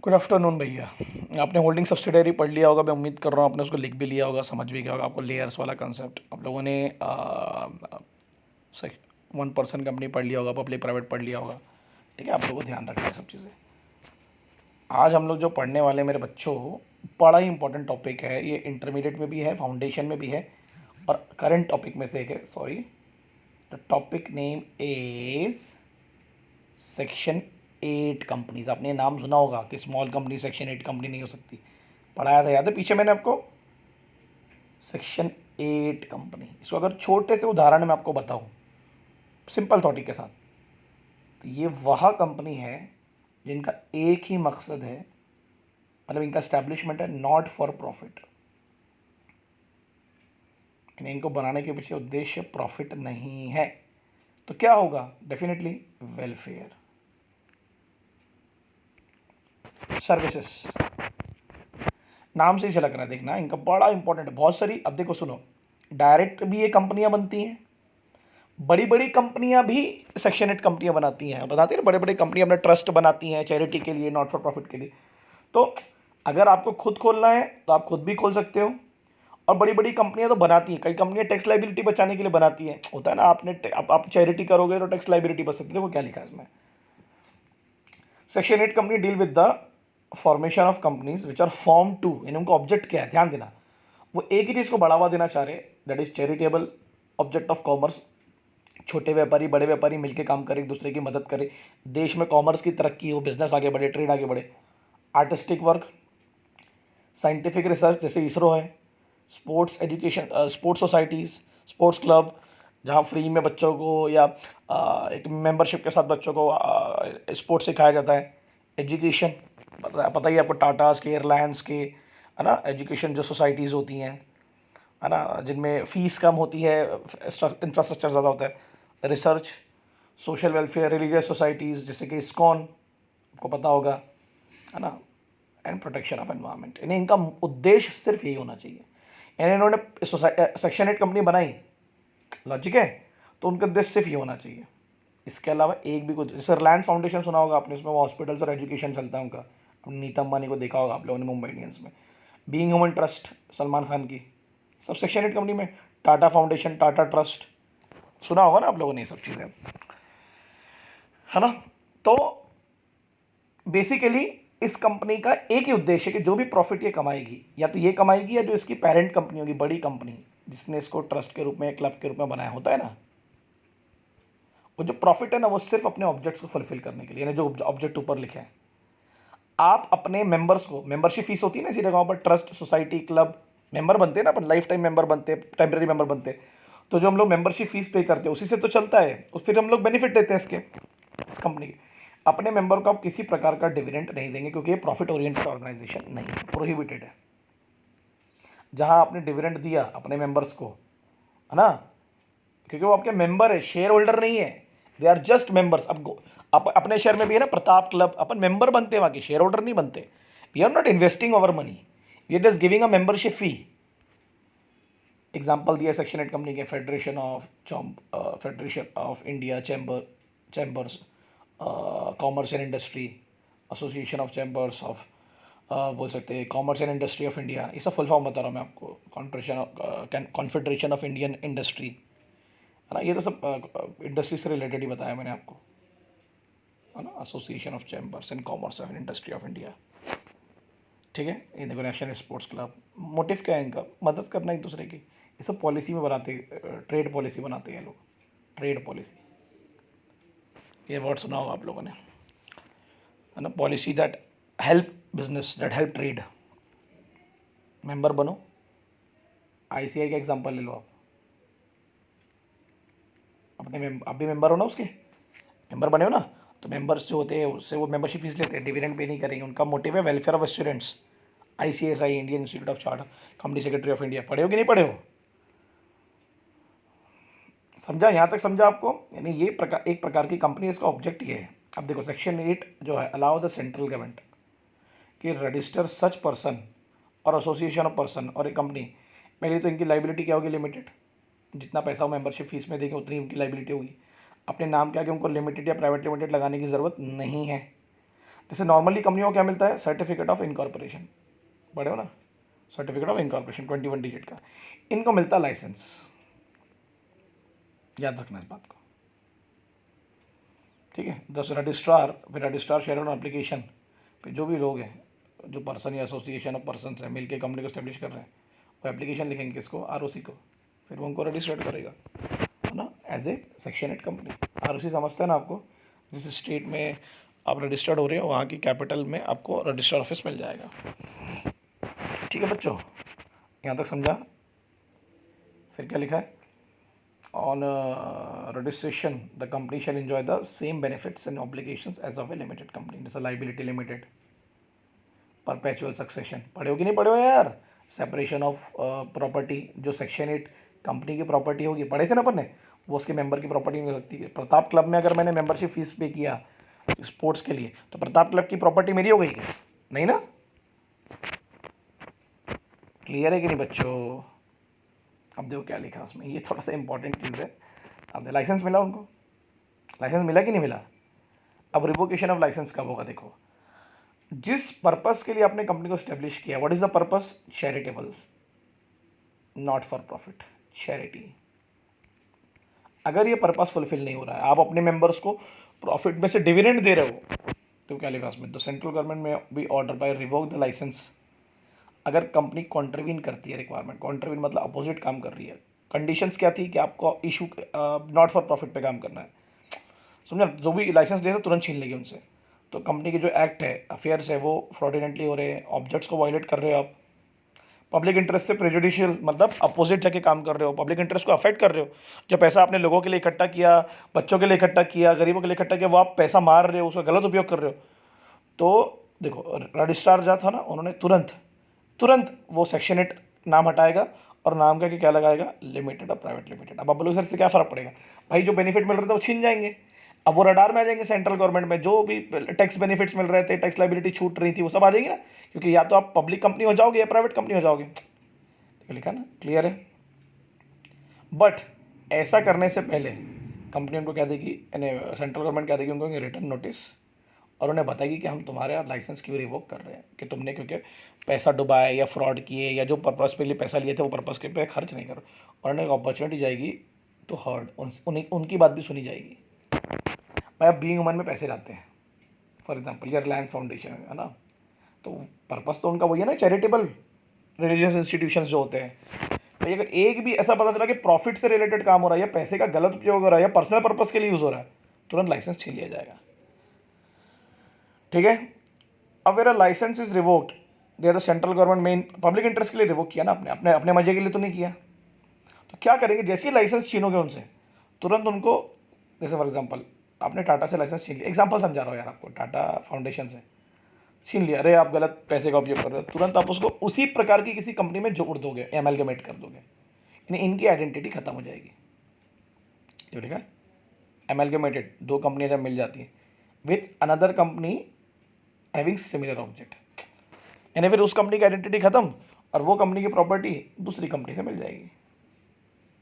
Good afternoon भैया। आपने holding subsidiary पढ़ लिया होगा, मैं उम्मीद कर रहा हूँ आपने उसको लिख भी लिया होगा, समझ भी गया होगा। आपको लेयर्स वाला कंसेप्ट आप लोगों ने 1% कंपनी पढ़ लिया होगा, पब्लिक प्राइवेट पढ़ लिया होगा। ठीक है, आप लोगों को ध्यान रखना है सब चीज़ें। आज हम लोग जो पढ़ने वाले मेरे बच्चों, बड़ा ही इंपॉर्टेंट टॉपिक है ये। इंटरमीडिएट में भी है, फाउंडेशन में भी है, और करंट टॉपिक में से एक है। Sorry, the topic name is section 8 companies. आपने नाम सुना होगा कि स्मॉल कंपनी सेक्शन 8 कंपनी नहीं हो सकती, पढ़ाया था, याद है पीछे मैंने आपको। सेक्शन 8 कंपनी, इसको अगर छोटे से उदाहरण में आपको बताऊं सिंपल थॉटिक के साथ, तो ये वह कंपनी है जिनका एक ही मकसद है, मतलब इनका स्टैब्लिशमेंट है नॉट फॉर प्रॉफिट। यानी इनको बनाने के पीछे उद्देश्य प्रॉफिट नहीं है। तो क्या होगा? Definitely welfare services. नाम से ही झलक रहा है, देखना इनका बड़ा इंपॉर्टेंट है। बहुत सारी, अब देखो सुनो, डायरेक्ट भी ये कंपनियां बनती हैं, बड़ी बड़ी कंपनियां भी सेक्शन 8 कंपनियां बनाती हैं, बताती है ना। बड़े बड़े कंपनियां अपना ट्रस्ट बनाती हैं चैरिटी के लिए, नॉट फॉर प्रॉफिट के लिए। तो अगर आपको खुद खोलना है तो आप खुद भी खोल सकते हो, और बड़ी बड़ी कंपनियां तो बनाती हैं। कई कंपनियां टैक्स लाइबिलिटी बचाने के लिए बनाती हैं, होता है ना। आप चैरिटी करोगे तो टैक्स लाइबिलिटी बच सकती है। देखो क्या लिखा है इसमें, section 8 company deal with the formation of companies which are form to, यानी उनका ऑब्जेक्ट क्या है, ध्यान देना। वो एक ही चीज़ को बढ़ावा देना चाह रहे, that is charitable object of commerce. छोटे व्यापारी बड़े व्यापारी मिलकर काम करें, एक दूसरे की मदद करें, देश में कॉमर्स की तरक्की हो, बिजनेस आगे बढ़े, ट्रेड आगे बढ़े। आर्टिस्टिक वर्क, साइंटिफिक रिसर्च जैसे इसरो है, sports education, sports societies, sports club जहाँ फ्री में बच्चों को या एक मेंबरशिप के साथ बच्चों को स्पोर्ट्स सिखाया जाता है। एजुकेशन, पता ही है आपको, टाटास के, एयरलाइंस के, है ना। एजुकेशन जो सोसाइटीज़ होती हैं, है ना, जिनमें फ़ीस कम होती है, इंफ्रास्ट्रक्चर ज़्यादा होता है। Research, social welfare, religious societies जैसे कि इस्कॉन, आपको पता होगा, है ना। And protection of environment. यानी इनका उद्देश्य सिर्फ यही होना चाहिए। यानी इन्होंने सेक्शन 8 कंपनी बनाई, लॉजिक है, तो उनका उद्देश्य सिर्फ ये होना चाहिए। इसके अलावा एक भी कुछ, जैसे रिलायंस फाउंडेशन सुना होगा आपने, उसमें वो हॉस्पिटल्स और एजुकेशन चलता है उनका। अपनी नीता अंबानी को देखा होगा आप लोगों ने मुंबई इंडियंस में। Being human trust Salman Khan की, सब सेक्शन 8 कंपनी में। टाटा फाउंडेशन, टाटा ट्रस्ट, सुना होगा ना आप लोगों ने ये सब चीज़ें, है ना। तो बेसिकली इस कंपनी का एक ही उद्देश्य है कि जो भी प्रॉफिट ये कमाएगी, या तो ये कमाएगी या जो इसकी पेरेंट कंपनी होगी, बड़ी कंपनी जिसने इसको ट्रस्ट के रूप में, क्लब के रूप में बनाया होता है ना, वो जो प्रॉफिट है ना, वो सिर्फ अपने ऑब्जेक्ट्स को फुलफिल करने के लिए, यानी जो ऑब्जेक्ट ऊपर लिखे हैं। आप अपने मेंबर्स को, मेंबरशिप फीस होती है ना इसी जगह पर, ट्रस्ट, सोसाइटी, क्लब, मेंबर बनते हैं ना अपन, लाइफ टाइम मेंबर बनते हैं, टेम्पररी मेंबर बनते हैं। तो जो हम लोग मेंबरशिप फीस पे करते हैं उसी से तो चलता है, और फिर हम लोग बेनिफिट देते हैं इसके, इस कंपनी के। अपने मेंबर को आप किसी प्रकार का डिविडेंड नहीं देंगे, क्योंकि ये प्रॉफिट ओरिएंटेड ऑर्गेनाइजेशन नहीं है, प्रोहिबिटेड है। जहां आपने डिविडेंड दिया अपने मेंबर्स को, है ना, क्योंकि वो आपके मेंबर है, शेयर होल्डर नहीं है, दे आर जस्ट मेंबर्स। अब अपने शेयर में भी है ना प्रताप क्लब, अपन मेंबर बनते हैं, बाकी शेयर होल्डर नहीं बनते। We are not investing our money, we are just giving a membership fee. Example दिया सेक्शन 8 कंपनी के, federation of India chambers, commerce and industry, association of chambers of, बोल सकते हैं commerce and industry of India. ये सब full form बता रहा हूँ मैं आपको। कॉन्फेडरेशन ऑफ इंडियन इंडस्ट्री, है ना। ये तो सब इंडस्ट्री से रिलेटेड ही बताया मैंने आपको, है ना। Association of chambers and commerce and industry of India, ठीक है। ये देखो, नेशनल स्पोर्ट्स क्लब। मोटिव क्या है इनका? मदद करना एक दूसरे की। ये सब पॉलिसी में बनाते, ट्रेड पॉलिसी बनाते हैं लोग, ट्रेड पॉलिसी। ये वर्ड सुना होगा आप लोगों ने, है ना। Policy that help business, that help trade. Member बनो, आईसीआई का एग्जांपल ले लो आप, आप भी मेंबर हो ना उसके, मेंबर बने हो ना। तो मेंबर्स जो होते हैं उससे वो मेंबरशिप फीस लेते हैं, डिविडेंड पे नहीं करेंगे। उनका मोटिव है welfare of students. ICSI, Indian institute of charter company secretary of India, पढ़े हो कि नहीं पढ़े हो? समझा? यहाँ तक समझा आपको? यानी ये एक प्रकार की कंपनी, इसका ऑब्जेक्ट ये है। अब देखो सेक्शन 8 जो है, अलाउ द सेंट्रल गवर्नमेंट कि रजिस्टर सच पर्सन और एसोसिएशन ऑफ पर्सन और एक कंपनी। पहले तो इनकी लाइबिलिटी क्या होगी? लिमिटेड। जितना पैसा वो मेंबरशिप फीस में देंगे उतनी उनकी लाइबिलिटी होगी। अपने नाम के आगे उनको लिमिटेड या प्राइवेट लिमिटेड लगाने की ज़रूरत नहीं है। जैसे नॉर्मली कंपनियों को क्या मिलता है, सर्टिफिकेट ऑफ इनकॉर्पोरेशन, पढ़े हो ना, सर्टिफिकेट ऑफ इनकॉर्पोरेशन 21 डिजिट का, इनको मिलता है लाइसेंस, याद रखना इस बात को, ठीक है। जैसे रजिस्ट्रार, फिर रजिस्ट्रार शेयर होल्डर एप्लीकेशन पे जो भी लोग हैं, जो पर्सन या एसोसिएशन ऑफ पर्सन है मिल के कंपनी को स्टैब्लिश कर रहे हैं, वो एप्लीकेशन लिखेंगे किसको, आरओसी को, फिर वो उनको रजिस्टर्ड करेगा, है ना, as a section 8 company. ROC समझते हैं ना आपको, जिस स्टेट में आप रजिस्टर्ड हो रहे हो वहाँ की कैपिटल में आपको रजिस्टर ऑफिस मिल जाएगा। ठीक है बच्चों, यहाँ तक समझा। फिर क्या लिखा है, on registration the company shall enjoy the same benefits and obligations as of a limited company, जैसे लाइबिलिटी लिमिटेड, परपेचुअल सक्सेशन, पढ़े हो कि नहीं पढ़े हो यार, सेपरेशन ऑफ प्रॉपर्टी, जो सेक्शन 8 कंपनी की प्रॉपर्टी होगी, पढ़े थे ना अपन ने, वो उसके मेंबर की प्रॉपर्टी नहीं हो सकती है। प्रताप क्लब में अगर मैंने मेंबरशिप फीस पे किया स्पोर्ट्स के लिए, तो प्रताप क्लब की प्रॉपर्टी मेरी हो गई क्या, नहीं ना, क्लियर है कि नहीं बच्चों। अब देखो क्या लिखा उसमें, ये थोड़ा सा इंपॉर्टेंट चीज़ है। अब लाइसेंस मिला उनको, लाइसेंस मिला कि नहीं मिला। अब रिवोकेशन ऑफ लाइसेंस कब होगा, देखो जिस पर्पस के लिए आपने कंपनी को स्टैब्लिश किया, what is the purpose, charitable, not for profit, charity. अगर ये पर्पस फुलफिल नहीं हो रहा है, आप अपने मेंबर्स को प्रॉफिट में से डिविडेंड दे रहे हो, तो क्या लिखा उसमें, the central government may be order by revoke the licence. अगर कंपनी कॉन्ट्रीब्यून करती है रिक्वायरमेंट, कॉन्ट्रीब्यून मतलब अपोजिट काम कर रही है, कंडीशंस क्या थी कि आपको इशू नॉट फॉर प्रॉफिट पे काम करना है, समझा, जो भी लाइसेंस ले रहे तुरंत छीन लेगी उनसे। तो कंपनी के जो एक्ट है, अफेयर्स है, वो फ्रॉडुलेंटली हो रहे हैं, ऑब्जेक्ट्स को वायलेट कर रहे हो आप, पब्लिक इंटरेस्ट से प्रेजुडिशियल मतलब अपोजिट जाके काम कर रहे हो, पब्लिक इंटरेस्ट को अफेक्ट कर रहे हो। जो पैसा आपने लोगों के लिए इकट्ठा किया, बच्चों के लिए इकट्ठा किया, गरीबों के लिए इकट्ठा किया, वो आप पैसा मार रहे हो, उसका गलत उपयोग कर रहे हो। तो देखो रजिस्ट्रार जो था ना, उन्होंने तुरंत तुरंत वो सेक्शन 8 नाम हटाएगा और नाम का क्या लगाएगा, लिमिटेड और प्राइवेट लिमिटेड। अब आप बोलोगे सर से क्या फ़र्क पड़ेगा, भाई जो बेनिफिट मिल रहे थे वो छीन जाएंगे, अब वो रडार में आ जाएंगे, सेंट्रल गवर्नमेंट में जो भी टैक्स बेनिफिट्स मिल रहे थे, टैक्स लाइबिलिटी छूट रही थी, वो सब आ जाएगी ना, क्योंकि या तो आप पब्लिक कंपनी हो जाओगे या प्राइवेट कंपनी हो जाओगे, तो लिखा ना, क्लियर है। बट ऐसा करने से पहले कंपनी उनको क्या देगी, सेंट्रल गवर्नमेंट क्या देगी उनको, रिटर्न नोटिस, और उन्हें बताएगी कि हम तुम्हारे लाइसेंस क्यों रिवोक कर रहे हैं, कि तुमने क्योंकि पैसा डुबाया या फ्रॉड किए या जो पर्पज़ के लिए पैसा लिए थे वो पर्पज़ के पे खर्च नहीं करो, और उन्हें एक अपॉर्चुनिटी जाएगी टू हर्ड, उनकी बात भी सुनी जाएगी। भाई आप बीइंग ह्यूमन में पैसे लाते हैं, फॉर एग्जांपल ये रिलायंस फाउंडेशन है ना, तो पर्पज़ तो उनका वही है ना, चैरिटेबल रिलीजियस इंस्टीट्यूशंस जो होते हैं। भाई अगर एक भी ऐसा पता चला कि प्रॉफिट से रिलेटेड काम हो रहा है या पैसे का गलत उपयोग हो रहा है या पर्सनल पर्पज़ के लिए यूज़ हो रहा है, तुरंत लाइसेंस छीन लिया जाएगा, ठीक है। अब मेरा licence is revoked, they the central government main public interest के लिए रिवोक किया ना, अपने अपने अपने मजे के लिए तो नहीं किया। तो क्या करेंगे, जैसे ही लाइसेंस छीनोगे उनसे, तुरंत उनको, जैसे फॉर एग्जांपल आपने टाटा से लाइसेंस छीन लिया, एग्जांपल समझा रहा हूँ यार आपको, टाटा फाउंडेशन से छीन लिया, अरे आप गलत पैसे का उपयोग कर रहे हो, तुरंत आप उसको उसी प्रकार की किसी कंपनी में जोड़ दोगे, एमएलगमेट कर दोगे, यानी इनकी आइडेंटिटी खत्म हो जाएगी। जो लिखा है एमएलगमेटेड, दो कंपनियां जब मिल जाती हैं with another company having similar object, यानी फिर उस कंपनी की आइडेंटिटी खत्म और वो कंपनी की प्रॉपर्टी दूसरी कंपनी से मिल जाएगी,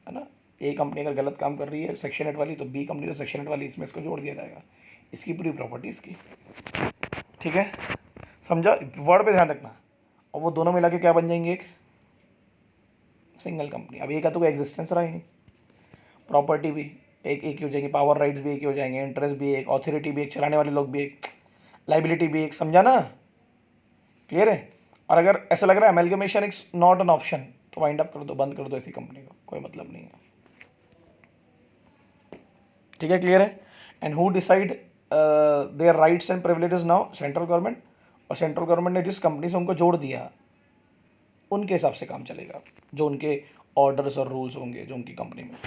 है ना। ए कंपनी अगर गलत काम कर रही है सेक्शन 8 वाली, तो बी कंपनी तो सेक्शन 8 वाली, इसमें इसको जोड़ दिया जाएगा, इसकी पूरी प्रॉपर्टी इसकी, ठीक है, समझा, वर्ड पे ध्यान रखना। और वो दोनों मिला के क्या बन जाएंगे, एक सिंगल कंपनी। अब एक का तो कोई एग्जिस्टेंस रहा ही नहीं, प्रॉपर्टी भी एक एक ही हो जाएगी, पावर राइट्स भी एक ही हो जाएंगे, इंटरेस्ट भी एक, अथॉरिटी भी एक, चलाने वाले लोग भी एक, लाइबिलिटी भी एक, समझा ना, क्लियर है। और अगर ऐसा लग रहा है amalgamation is not an option, तो वाइंड अप कर दो, बंद कर दो ऐसी कंपनी को, कोई मतलब नहीं है, ठीक है, क्लियर है। And who decide their rights and privileges now, central government, और सेंट्रल गवर्नमेंट ने जिस कंपनी से उनको जोड़ दिया उनके हिसाब से काम चलेगा, जो उनके ऑर्डर्स और रूल्स होंगे जो उनकी कंपनी में,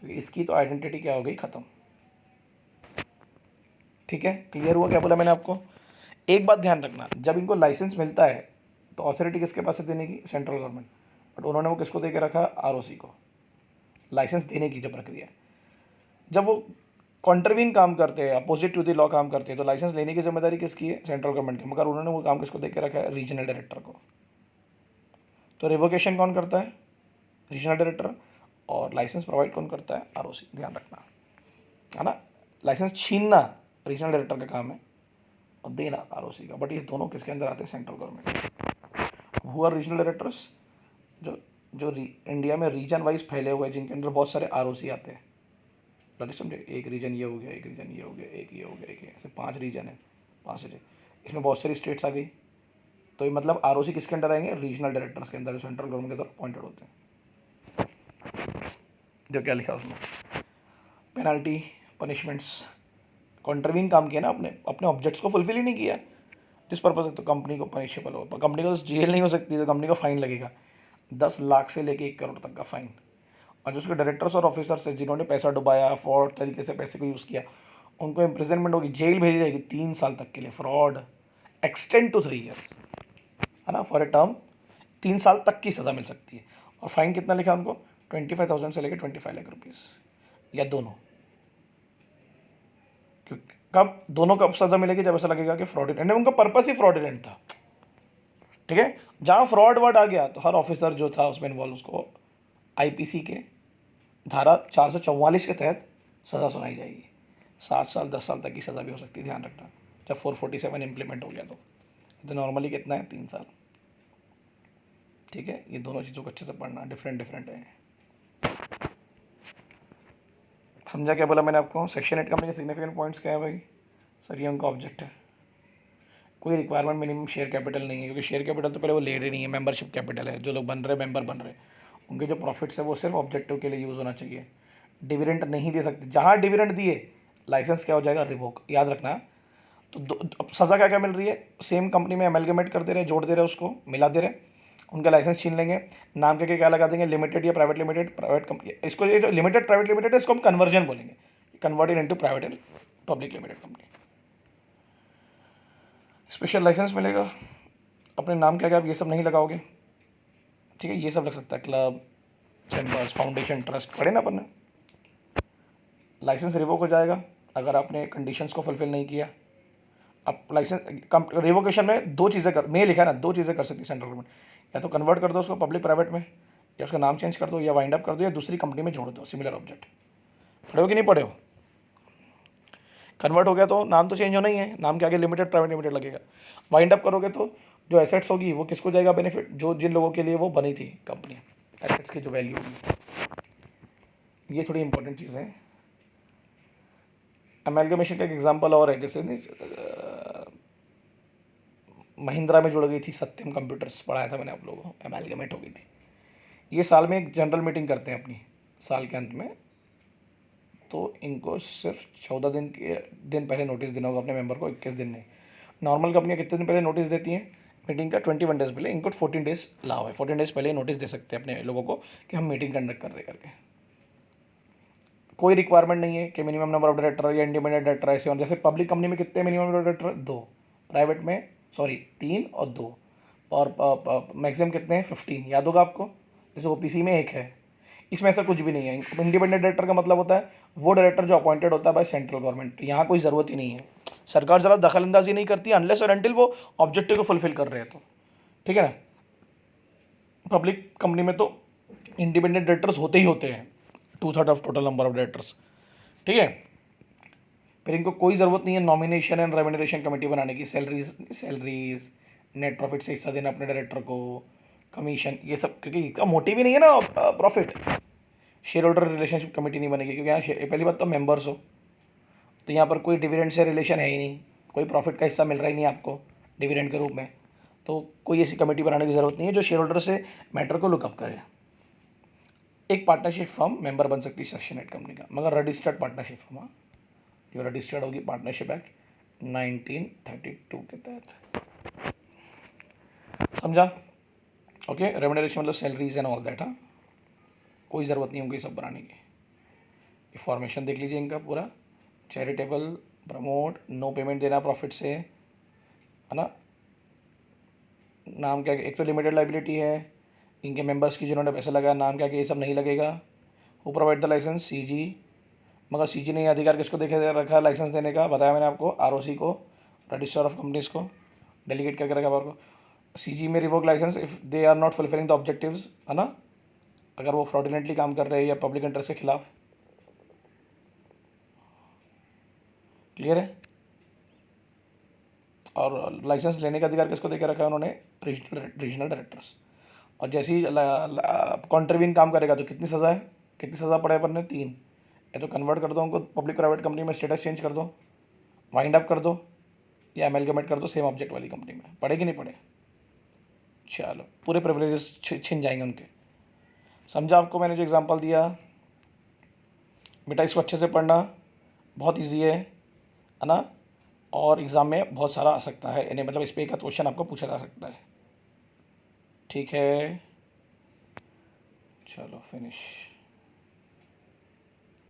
इसकी तो आइडेंटिटी क्या हो गई, ख़त्म, ठीक है, क्लियर हुआ क्या बोला मैंने आपको। एक बात ध्यान रखना, जब इनको लाइसेंस मिलता है तो अथॉरिटी किसके पास है देने की, सेंट्रल गवर्नमेंट, बट उन्होंने वो किसको दे के रखा, आरओसी को, लाइसेंस देने की जो प्रक्रिया। जब वो कॉन्ट्रवीन काम करते हैं, अपोजिट टू द लॉ काम करते हैं, तो लाइसेंस लेने की जिम्मेदारी किसकी है, सेंट्रल गवर्नमेंट की, मगर उन्होंने वो काम किसको दे के रखा है, रीजनल डायरेक्टर को। तो रिवोकेशन कौन करता है, रीजनल डायरेक्टर, और लाइसेंस प्रोवाइड कौन करता है, आरओसी, ध्यान रखना, है ना। लाइसेंस छीनना रीजनल डायरेक्टर का काम है और देना आरओसी का, बट ये दोनों किसके अंदर आते हैं? Central government. Who are regional directors? जो जो इंडिया में रीजन वाइज फैले हुए हैं, जिनके अंदर बहुत सारे आरओसी आते हैं। लगे समझे, एक रीजन ये हो गया, एक रीजन ये हो गया, एक ये हो गया, एक ऐसे 5 रीजन है, 5 रीजन, इसमें बहुत सारी स्टेट्स आ गई। तो ये मतलब आरओसी किसके अंडर आएंगे? रीजनल डायरेक्टर्स के अंदर, जो सेंट्रल गवर्नमेंट के तरफ अपॉइंटेड होते हैं। जो क्या लिखा उसमें, पेनल्टी, पनिशमेंट्स, कॉन्ट्रवीन काम किया ना, अपने अपने ऑब्जेक्ट्स को फुलफिल ही नहीं किया जिस पर्पज है, तो कंपनी को पनिशेबल हो। कंपनी को तो जेल नहीं हो सकती, तो कंपनी को फाइन लगेगा 10 लाख से लेके 1 करोड़ तक का फाइन। और जो उसके डायरेक्टर्स और ऑफिसर्स हैं जिन्होंने पैसा डुबाया, फ्रॉड तरीके से पैसे को यूज़ किया, उनको इम्प्रिजनमेंट होगी, जेल भेजी जाएगी 3 साल तक के लिए। फ्रॉड एक्सटेंड टू 3 ईयर्स, है ना, फॉर ए टर्म 3 साल तक की सज़ा मिल सकती है। और फाइन कितना लिखा उनको? 25,000 से लेकर 25 लाख रुपीज़, या दोनों। क्योंकि कब दोनों कब सज़ा मिलेगी? जब ऐसा लगेगा कि फ्रॉडुलेंट, उनका पर्पस ही फ्रॉडुलेंट था। ठीक है, जहाँ फ्रॉड वर्ड आ गया तो हर ऑफिसर जो था उसमें इन्वॉल्व, उसको आईपीसी के धारा 444 के तहत सज़ा सुनाई जाएगी। 7 साल 10 साल तक की सज़ा भी हो सकती है, ध्यान रखना, जब 447 इम्प्लीमेंट हो गया तो नॉर्मली कितना है? 3 साल। ठीक है, ये दोनों चीज़ों को अच्छे से पढ़ना, डिफरेंट डिफरेंट है। समझा क्या बोला मैंने आपको? सेक्शन 8 कंपनी के सिग्निफिकेंट पॉइंट्स क्या है भाई? सर ये उनका ऑब्जेक्ट है। कोई रिक्वायरमेंट मिनिमम शेयर कैपिटल नहीं है, क्योंकि शेयर कैपिटल तो पहले वो ले रहे नहीं है, मेंबरशिप कैपिटल है। जो लोग बन रहे, मेंबर बन रहे, उनके जो प्रॉफिट्स है वो सिर्फ ऑब्जेक्टिव के लिए यूज़ होना चाहिए। डिविडेंड नहीं दे सकते, जहाँ डिविडेंड दिए लाइसेंस क्या हो जाएगा? रिवोक, याद रखना। तो अब सज़ा क्या क्या मिल रही है? सेम कंपनी में एमलगमेट कर दे रहे, जोड़ दे रहे, उसको मिला दे रहे, उनका लाइसेंस छीन लेंगे, नाम के क्या लगा देंगे? लिमिटेड या प्राइवेट लिमिटेड, प्राइवेट कंपनी। इसको ये जो लिमिटेड प्राइवेट लिमिटेड है, इसको हम कन्वर्जन बोलेंगे, converted into private and public limited company. Special licence मिलेगा, अपने नाम क्या क्या आप ये सब नहीं लगाओगे। ठीक है, ये सब लग सकता है, क्लब, चैम्बर्स, फाउंडेशन, ट्रस्ट, पढ़े ना अपन ने। लाइसेंस रिवोक हो जाएगा अगर आपने कंडीशंस को फुलफिल नहीं किया। अब लाइसेंस रिवोकेशन में 2 चीज़ें कर, मैं लिखा है ना, 2 चीज़ें कर सकती है सेंट्रल गवर्नमेंट, या तो कन्वर्ट कर दो उसको पब्लिक प्राइवेट में, या उसका नाम चेंज कर दो, या वाइंड अप कर दो, या दूसरी कंपनी में जोड़ दो सिमिलर ऑब्जेक्ट। पढ़े हो कि नहीं पढ़े हो? कन्वर्ट हो गया तो नाम तो चेंज होना ही है, नाम के आगे लिमिटेड प्राइवेट लिमिटेड लगेगा। वाइंड अप करोगे तो जो एसेट्स होगी वो किसको जाएगा बेनिफिट? जो जिन लोगों के लिए वो बनी थी कंपनी, एसेट्स की जो वैल्यू होगी। ये थोड़ी इंपॉर्टेंट चीज़ है। अमेलगमेशन का एक एग्जांपल और है, जैसे महिंद्रा में जुड़ गई थी सत्यम कंप्यूटर्स, पढ़ाया था मैंने आप लोगों को, अमेलगमेट हो गई थी। ये साल में एक जनरल मीटिंग करते हैं अपनी, साल के अंत में, तो इनको सिर्फ 14 दिन पहले नोटिस देना होगा अपने मेंबर को, 21 दिन नहीं। नॉर्मल कंपनियाँ कितने दिन पहले नोटिस देती हैं मीटिंग का? 21 डेज़ पहले। इनको 14 डेज़ लाओ है, 14 डेज़ पहले नोटिस दे सकते हैं अपने लोगों को कि हम मीटिंग कंडक्ट कर रहे करके। कोई रिक्वायरमेंट नहीं है कि मिनिमम नंबर ऑफ डायरेक्टर या इंडिपेंडेंट डायरेक्टर ऐसे हों। जैसे पब्लिक कंपनी में कितने मिनिमम डायरेक्टर? 2, प्राइवेट में 3 और 2, और मैक्सिमम कितने हैं? 15, याद होगा आपको। जैसे ओपीसी में 1 है, इसमें ऐसा कुछ भी नहीं है। इंडिपेंडेंट डायरेक्टर का मतलब होता है वो डायरेक्टर जो अपॉइंटेड होता है बाय सेंट्रल गवर्नमेंट। यहाँ कोई ज़रूरत ही नहीं है, सरकार ज़रा दखल अंदाजी नहीं करती अनलेस और अनटिल वो ऑब्जेक्टिव को फुलफिल कर रहे हैं तो। ठीक है ना, पब्लिक कंपनी में तो इंडिपेंडेंट डायरेक्टर्स होते ही होते हैं, 2/3 of total number of directors. ठीक है, फिर इनको कोई ज़रूरत नहीं है नॉमिनेशन एंड रेम्यूनरेशन कमेटी बनाने की। सैलरीज नेट प्रॉफिट से हिस्सा देना अपने डायरेक्टर को, कमीशन, ये सब, क्योंकि इसका मोटिव ही नहीं है ना profit. Share holder relationship committee नहीं बनेगी, क्योंकि यहाँ पहली बात तो मेंबर्स हो, तो यहाँ पर कोई डिविडेंड से रिलेशन है ही नहीं, कोई प्रॉफिट का हिस्सा मिल रहा ही नहीं आपको डिविडेंड के रूप में, तो कोई ऐसी कमेटी बनाने की ज़रूरत नहीं है जो शेयर होल्डर से मैटर को लुकअप करे। एक पार्टनरशिप फर्म मेंबर बन सकती है सेक्शन 8 कंपनी का, मगर रजिस्टर्ड पार्टनरशिप फर्म, हाँ, जो रजिस्टर्ड होगी पार्टनरशिप एक्ट 1932 के तहत। समझा? ओके, रेम्यूनरेशन मतलब सैलरीज एंड ऑल दैट। हाँ, कोई ज़रूरत नहीं होगी सब बनाने की। फॉर्मेशन देख लीजिए इनका पूरा, चैरिटेबल, प्रमोट, नो पेमेंट देना प्रॉफिट से, है ना। नाम क्या, एक तो लिमिटेड लाइबिलिटी है, इनके मेंबर्स की जिन्होंने पैसा लगाया, नाम क्या कि ये सब नहीं लगेगा। Who provide the licence? CG, मगर सीजी ने अधिकार किसको देखे रखा लाइसेंस देने का? बताया मैंने आपको, आरओसी को, रजिस्टर ऑफ कंपनीज को डेलीगेट करके रखा को। सीजी में revoke licence if they are not fulfilling the objectives, है ना, अगर वो फ्रॉडुलेंटली काम कर रहे हैं या पब्लिक इंटरेस्ट के खिलाफ। क्लियर है? और लाइसेंस लेने का अधिकार किसको देकर रखा है उन्होंने? Regional directors. और जैसे ही कॉन्ट्रवीन काम करेगा तो कितनी सज़ा है, कितनी सज़ा पड़े अपन ने? 3। या तो कन्वर्ट कर दो उनको पब्लिक प्राइवेट कंपनी में, स्टेटस चेंज कर दो, वाइंड अप कर दो, या एमएलगमेट कर दो सेम ऑब्जेक्ट वाली कंपनी में। पड़े कि नहीं पड़े? चलो, पूरे प्रिविलेजेस छिन जाएंगे उनके। समझा आपको मैंने जो एग्जांपल दिया? बेटा इसको अच्छे से पढ़ना, बहुत इजी है ना? और एग्ज़ाम में बहुत सारा आ सकता है, यानी मतलब इस पे एक क्वेश्चन आपको पूछा जा सकता है। ठीक है, चलो फिनिश।